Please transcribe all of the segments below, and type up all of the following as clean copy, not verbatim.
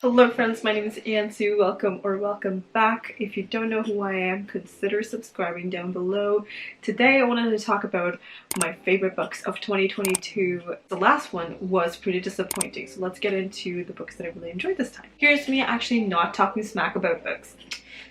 Hello friends, my name is Ansu. Welcome back. If you don't know who I am, consider subscribing down below. Today I wanted to talk about my favorite books of 2022. The last one was pretty disappointing, so let's get into the books that I really enjoyed this time. Here's me actually not talking smack about books.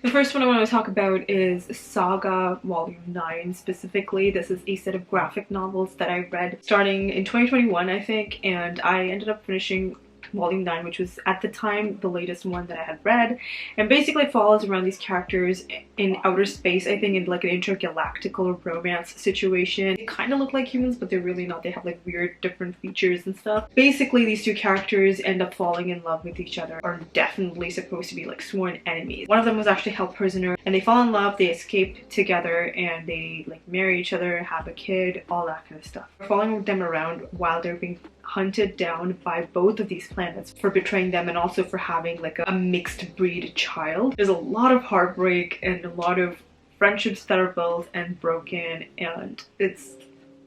The first one I want to talk about is Saga Volume 9 specifically. This is a set of graphic novels that I read starting in 2021 I think, and I ended up finishing Volume 9, which was at the time the latest one that I had read, and basically follows around these characters in outer space, I think in like an intergalactical romance situation. They kind of look like humans, but they're really not. They have like weird different features and stuff. Basically these two characters end up falling in love with each other, are definitely supposed to be like sworn enemies. One of them was actually held prisoner and they fall in love, they escape together, and they like marry each other, have a kid, all that kind of stuff. We're following them around while they're being hunted down by both of these planets for betraying them and also for having like a mixed breed child. There's a lot of heartbreak and a lot of friendships that are built and broken, and it's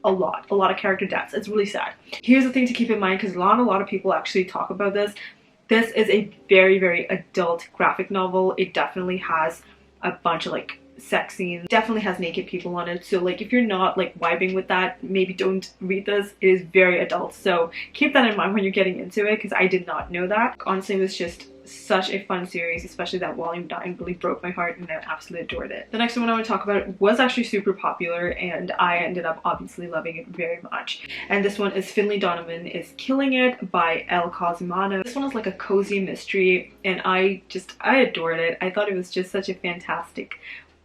a lot of character deaths. It's really sad. Here's the thing to keep in mind, because not a lot of people actually talk about this. This is a very adult graphic novel. It definitely has a bunch of like sex scenes, definitely has naked people on it, so like if you're not like vibing with that, maybe don't read this. It is very adult, so keep that in mind when you're getting into it, because I did not know that. Honestly, it was just such a fun series, especially that Volume 9 really broke my heart and I absolutely adored it. The next one I want to talk about was actually super popular and I ended up obviously loving it very much, and this one is Finley, Donovan is Killing It by El Cosimano. This one is like a cozy mystery and I adored it. I thought it was just such a fantastic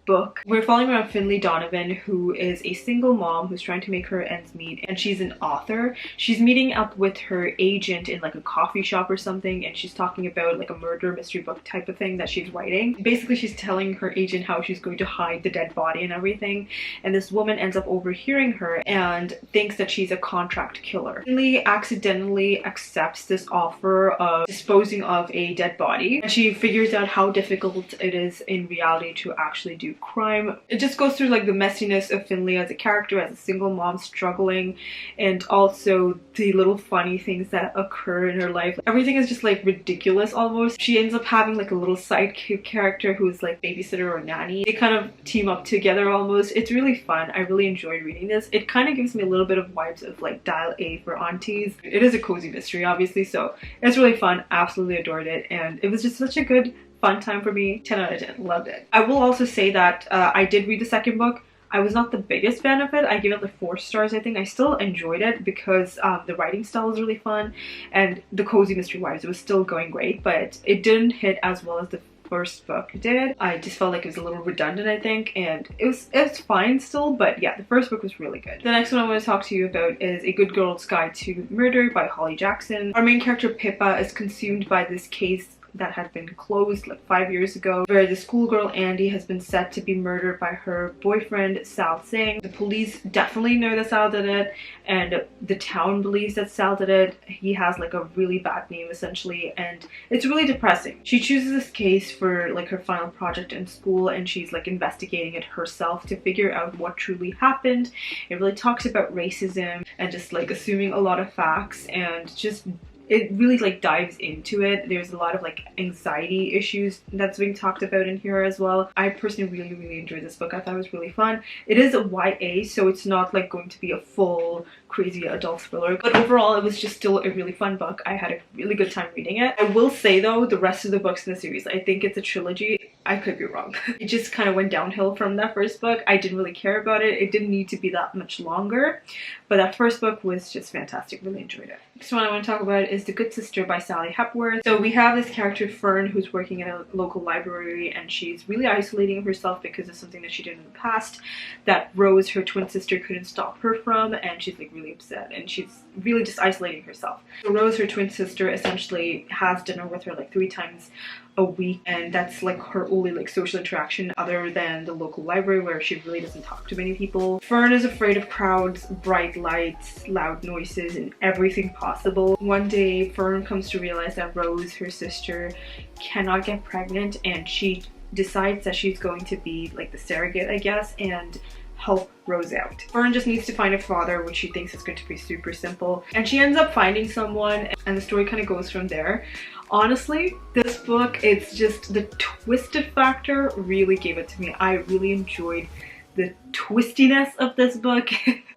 book. We're following around Finley Donovan, who is a single mom who's trying to make her ends meet, and she's an author. She's meeting up with her agent in like a coffee shop or something, and she's talking about like a murder mystery book type of thing that she's writing. Basically she's telling her agent how she's going to hide the dead body and everything, and this woman ends up overhearing her and thinks that she's a contract killer. Finley accidentally accepts this offer of disposing of a dead body, and she figures out how difficult it is in reality to actually do crime. It just goes through like the messiness of Finley as a character, as a single mom struggling, and also the little funny things that occur in her life. Everything is just like ridiculous almost. She ends up having like a little sidekick character who's like babysitter or nanny. They kind of team up together almost. It's really fun. I really enjoyed reading this. It kind of gives me a little bit of vibes of like Dial A for aunties. It is a cozy mystery obviously, so it's really fun. Absolutely adored it, and it was just such a good fun time for me. 10 out of 10. Loved it. I will also say that I did read the second book. I was not the biggest fan of it. I gave it like 4 stars I think. I still enjoyed it because the writing style was really fun and the cozy mystery vibes, it was still going great, but it didn't hit as well as the first book did. I just felt like it was a little redundant I think, and it was fine still, but yeah, the first book was really good. The next one I want to talk to you about is A Good Girl's Guide to Murder by Holly Jackson. Our main character Pippa is consumed by this case that had been closed like 5 years ago, where the schoolgirl Andy has been set to be murdered by her boyfriend Sal Singh. The police definitely know that Sal did it, and the town believes that Sal did it. He has like a really bad name essentially, and it's really depressing. She chooses this case for like her final project in school, and she's like investigating it herself to figure out what truly happened. It really talks about racism and just like assuming a lot of facts, and just it really like dives into it. There's a lot of like anxiety issues that's being talked about in here as well. I personally really enjoyed this book. I thought it was really fun. It is a YA, so it's not like going to be a full crazy adult thriller, but overall it was just still a really fun book. I had a really good time reading it. I will say though, the rest of the books in the series, I think it's a trilogy. I could be wrong. It just kind of went downhill from that first book. I didn't really care about it. It didn't need to be that much longer, but that first book was just fantastic. Really enjoyed it. Next one I want to talk about is The Good Sister by Sally Hepworth. So we have this character Fern who's working at a local library, and she's really isolating herself because of something that she did in the past that Rose, her twin sister, couldn't stop her from, and she's like really upset and she's really just isolating herself. So Rose, her twin sister, essentially has dinner with her like 3 times a week, and that's like her only like social interaction other than the local library, where she really doesn't talk to many people. Fern is afraid of crowds, bright lights, loud noises, and everything possible. One day Fern comes to realize that Rose, her sister, cannot get pregnant, and she decides that she's going to be like the surrogate, I guess, and help Rose out. Fern just needs to find a father, which she thinks is going to be super simple, and she ends up finding someone, and the story kind of goes from there. Honestly, this book, it's just the twisted factor really gave it to me. I really enjoyed the twistiness of this book.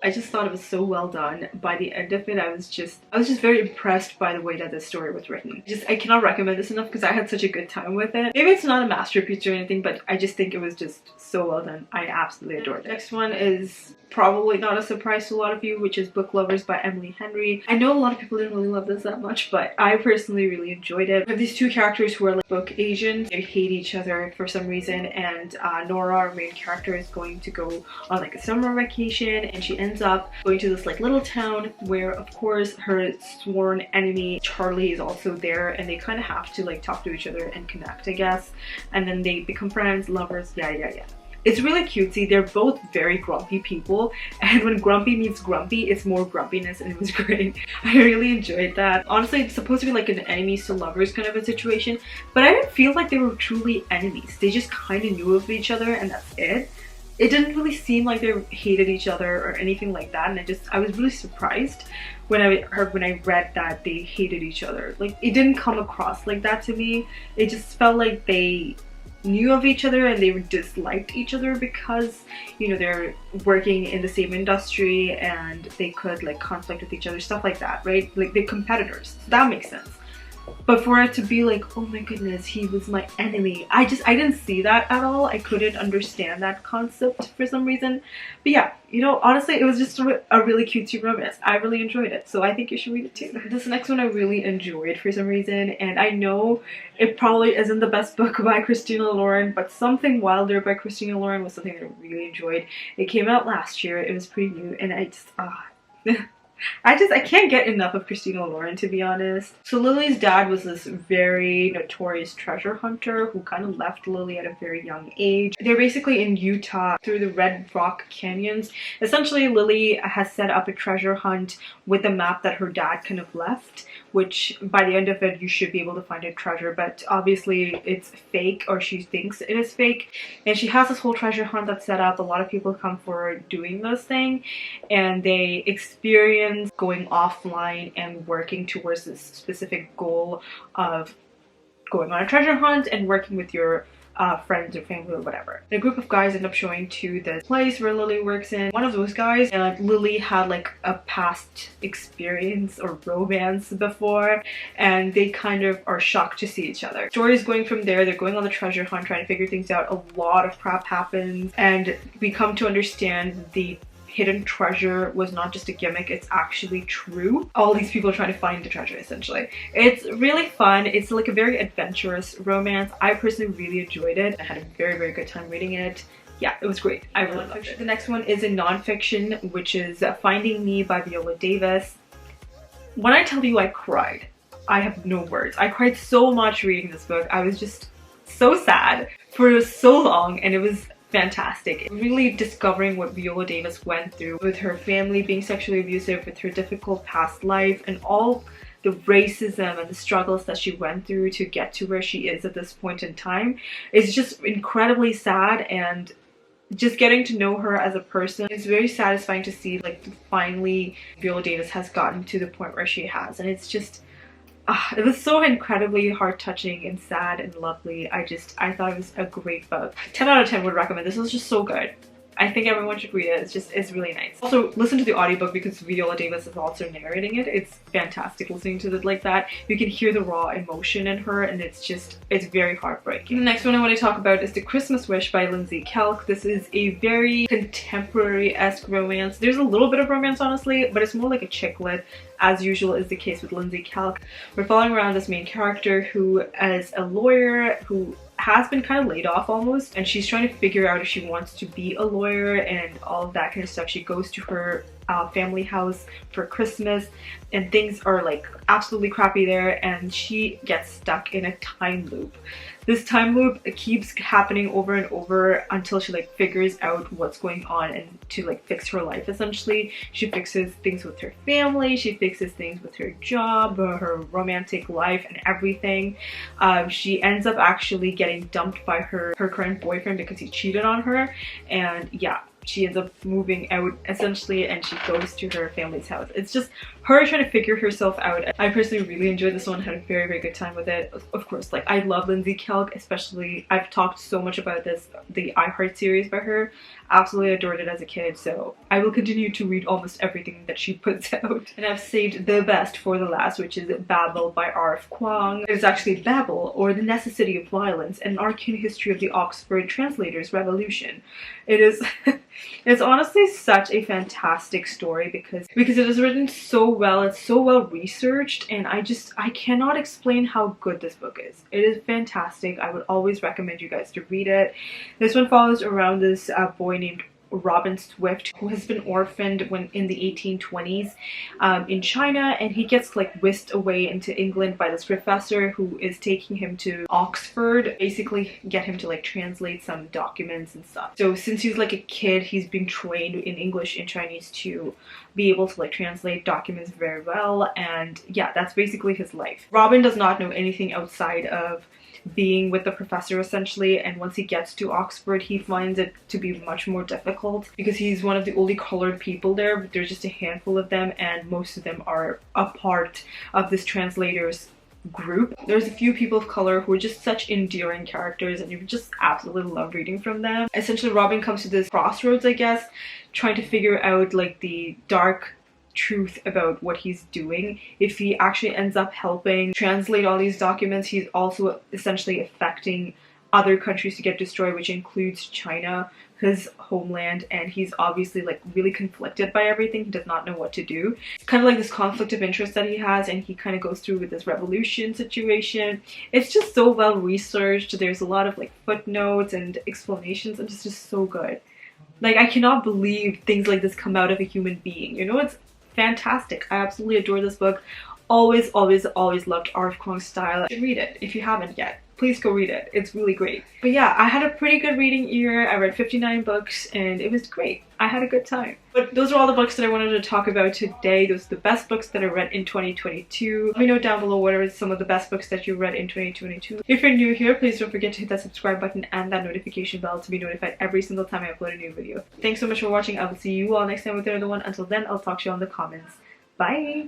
I just thought it was so well done. By the end of it, I was just very impressed by the way that this story was written. I cannot recommend this enough because I had such a good time with it. Maybe it's not a masterpiece or anything, but I just think it was just so well done. I absolutely adored it. Next one is probably not a surprise to a lot of you, which is Book Lovers by Emily Henry. I know a lot of people didn't really love this that much, but I personally really enjoyed it. We have these two characters who are like book Asians. They hate each other for some reason, and Nora, our main character, is going to go on like a summer vacation, and she ends up going to this like little town where of course her sworn enemy Charlie is also there, and they kind of have to like talk to each other and connect, I guess, and then they become friends, lovers, yeah. It's really cutesy. They're both very grumpy people, and when grumpy meets grumpy, it's more grumpiness, and it was great. I really enjoyed that. Honestly, it's supposed to be like an enemies to lovers kind of a situation, but I didn't feel like they were truly enemies. They just kind of knew of each other, and that's it. It didn't really seem like they hated each other or anything like that, and I was really surprised when I read that they hated each other. Like, it didn't come across like that to me. It just felt like they knew of each other and they disliked each other because, you know, they're working in the same industry and they could like conflict with each other, stuff like that, right? Like, they're competitors. So that makes sense. But for it to be like, oh my goodness, he was my enemy, I didn't see that at all. I couldn't understand that concept for some reason. But yeah, you know, honestly, it was just a really cutesy romance. I really enjoyed it, so I think you should read it too. This next one I really enjoyed for some reason, and I know it probably isn't the best book by Christina Lauren, but Something Wilder by Christina Lauren was something that I really enjoyed. It came out last year, it was pretty new, and I just I can't get enough of Christina Lauren, to be honest. So Lily's dad was this very notorious treasure hunter who kind of left Lily at a very young age. They're basically in Utah through the Red Rock Canyons. Essentially, Lily has set up a treasure hunt with a map that her dad kind of left, which by the end of it, you should be able to find a treasure, but obviously it's fake, or she thinks it is fake. And she has this whole treasure hunt that's set up. A lot of people come forward doing this thing, and they experience going offline and working towards this specific goal of going on a treasure hunt and working with your friends or family or whatever. And a group of guys end up showing to this place where Lily works in. One of those guys and Lily had like a past experience or romance before, and they kind of are shocked to see each other. Story's going from there. They're going on the treasure hunt, trying to figure things out. A lot of crap happens, and we come to understand the hidden treasure was not just a gimmick, it's actually true. All these people are trying to find the treasure, essentially. It's really fun. It's like a very adventurous romance. I personally really enjoyed it. I had a very, very good time reading it. Yeah, it was great. I really loved it. The next one is a nonfiction, which is Finding Me by Viola Davis. When I tell you I cried, I have no words. I cried so much reading this book. I was just so sad for so long, and it was fantastic. Really discovering what Viola Davis went through with her family being sexually abusive, with her difficult past life, and all the racism and the struggles that she went through to get to where she is at this point in time. It's just incredibly sad, and just getting to know her as a person, it's very satisfying to see like finally Viola Davis has gotten to the point where she has, and it's just it was so incredibly heart-touching and sad and lovely. I thought it was a great book. 10 out of 10 would recommend. This was just so good. I think everyone should read it. It's really nice. Also, listen to the audiobook because Viola Davis is also narrating it. It's fantastic listening to it like that. You can hear the raw emotion in her, and it's very heartbreaking. The next one I want to talk about is The Christmas Wish by Lindsay Kelk. This is a very contemporary-esque romance. There's a little bit of romance, honestly, but it's more like a chick lit, as usual is the case with Lindsay Kelk. We're following around this main character who is a lawyer who has been kind of laid off almost, and she's trying to figure out if she wants to be a lawyer and all of that kind of stuff. She goes to her family house for Christmas, and things are like absolutely crappy there, and she gets stuck in a time loop. This time loop keeps happening over and over until she like figures out what's going on and to like fix her life. Essentially, she fixes things with her family, she fixes things with her job, her romantic life, and everything. She ends up actually getting dumped by her current boyfriend because he cheated on her, and yeah, she ends up moving out essentially, and she goes to her family's house. It's just her trying to figure herself out. I personally really enjoyed this one, had a very, very good time with it. Of course, like, I love Lindsay Kelk, especially. I've talked so much about this, the I Heart series by her. Absolutely adored it as a kid, so I will continue to read almost everything that she puts out. And I've saved the best for the last, which is Babble by R.F. Kuang. It's actually Babble, or The Necessity of Violence, an arcane history of the Oxford Translators Revolution. It is it's honestly such a fantastic story because it is written so well, it's so well researched, and I cannot explain how good this book is. It is fantastic. I would always recommend you guys to read it. This one follows around this boy named Robin Swift, who has been orphaned when in the 1820s in China, and he gets like whisked away into England by this professor who is taking him to Oxford, basically get him to like translate some documents and stuff. So since he's like a kid, he's being trained in English and Chinese to be able to like translate documents very well, and yeah, that's basically his life. Robin does not know anything outside of being with the professor essentially, and once he gets to Oxford he finds it to be much more difficult because he's one of the only colored people there, but there's just a handful of them and most of them are a part of this translators group. There's a few people of color who are just such endearing characters and you just absolutely love reading from them. Essentially Robin comes to this crossroads, I guess, trying to figure out like the dark truth about what he's doing. If he actually ends up helping translate all these documents, he's also essentially affecting other countries to get destroyed, which includes China, his homeland, and he's obviously like really conflicted by everything. He does not know what to do. It's kind of like this conflict of interest that he has, and he kind of goes through with this revolution situation. It's just so well researched. There's a lot of like footnotes and explanations, and it's just so good. Like, I cannot believe things like this come out of a human being, you know? It's fantastic. I absolutely adore this book. Always, always, always loved R.F. Kuang's style. You should read it if you haven't yet. Please go read it. It's really great. But yeah, I had a pretty good reading year. I read 59 books and it was great. I had a good time. But those are all the books that I wanted to talk about today. Those are the best books that I read in 2022. Let me know down below what are some of the best books that you read in 2022. If you're new here, please don't forget to hit that subscribe button and that notification bell to be notified every single time I upload a new video. Thanks so much for watching. I will see you all next time with another one. Until then, I'll talk to you on the comments. Bye!